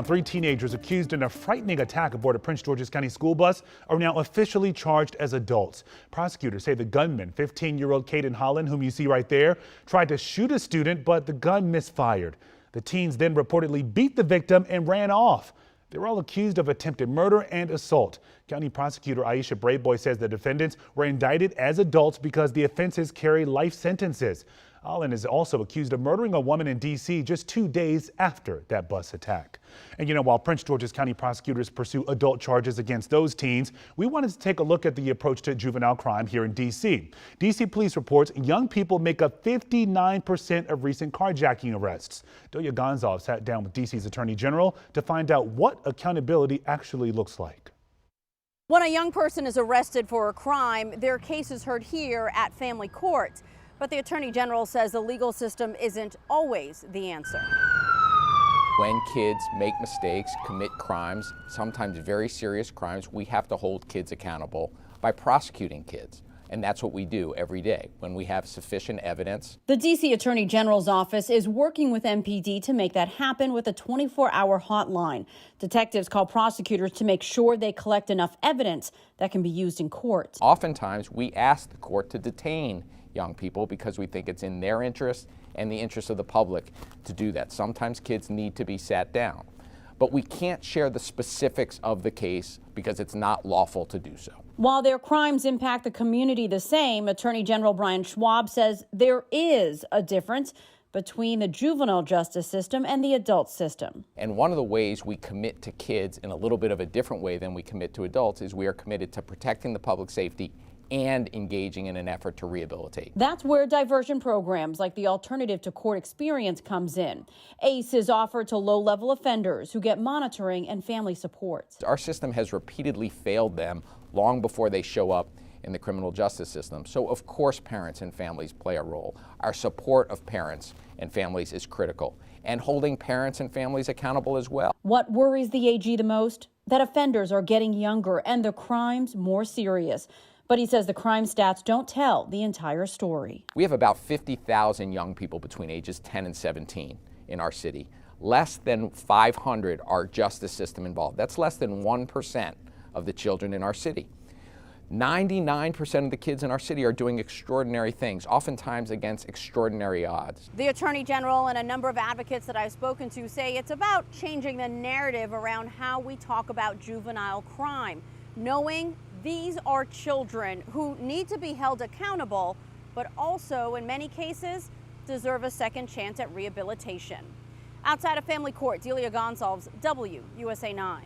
Three teenagers accused in a frightening attack aboard a Prince George's County school bus are now officially charged as adults. Prosecutors say the gunman, 15-year-old Caden Holland, whom you see right there, tried to shoot a student, but the gun misfired. The teens then reportedly beat the victim and ran off. They were all accused of attempted murder and assault. County prosecutor Aisha Braveboy says the defendants were indicted as adults because the offenses carry life sentences. Holland is also accused of murdering a woman in D.C. just 2 days after that bus attack. And while Prince George's County prosecutors pursue adult charges against those teens, we wanted to take a look at the approach to juvenile crime here in D.C. D.C. police reports young people make up 59% of recent carjacking arrests. Delia Gonzalez sat down with D.C.'s Attorney General to find out what accountability actually looks like. When a young person is arrested for a crime, their case is heard here at family court. But the Attorney General says the legal system isn't always the answer. When kids make mistakes, commit crimes, sometimes very serious crimes, we have to hold kids accountable by prosecuting kids. And that's what we do every day when we have sufficient evidence. The D.C. Attorney General's office is working with MPD to make that happen with a 24-hour hotline. Detectives call prosecutors to make sure they collect enough evidence that can be used in court. Oftentimes, we ask the court to detain young people because we think it's in their interest and the interest of the public to do that. Sometimes kids need to be sat down, but we can't share the specifics of the case because it's not lawful to do so. While their crimes impact the community the same, Attorney General Brian Schwab says there is a difference between the juvenile justice system and the adult system. And one of the ways we commit to kids in a little bit of a different way than we commit to adults is we are committed to protecting the public safety and engaging in an effort to rehabilitate. That's where diversion programs like the Alternative to Court Experience comes in. ACE is offered to low-level offenders who get monitoring and family support. Our system has repeatedly failed them long before they show up in the criminal justice system. So of course parents and families play a role. Our support of parents and families is critical, and holding parents and families accountable as well. What worries the AG the most? That offenders are getting younger and the crimes more serious. But he says the crime stats don't tell the entire story. We have about 50,000 young people between ages 10 and 17 in our city. Less than 500 are justice system involved. That's less than 1% of the children in our city. 99% of the kids in our city are doing extraordinary things, oftentimes against extraordinary odds. The Attorney General and a number of advocates that I've spoken to say it's about changing the narrative around how we talk about juvenile crime, knowing these are children who need to be held accountable, but also, in many cases, deserve a second chance at rehabilitation. Outside of family court, Delia Gonzalez, WUSA 9.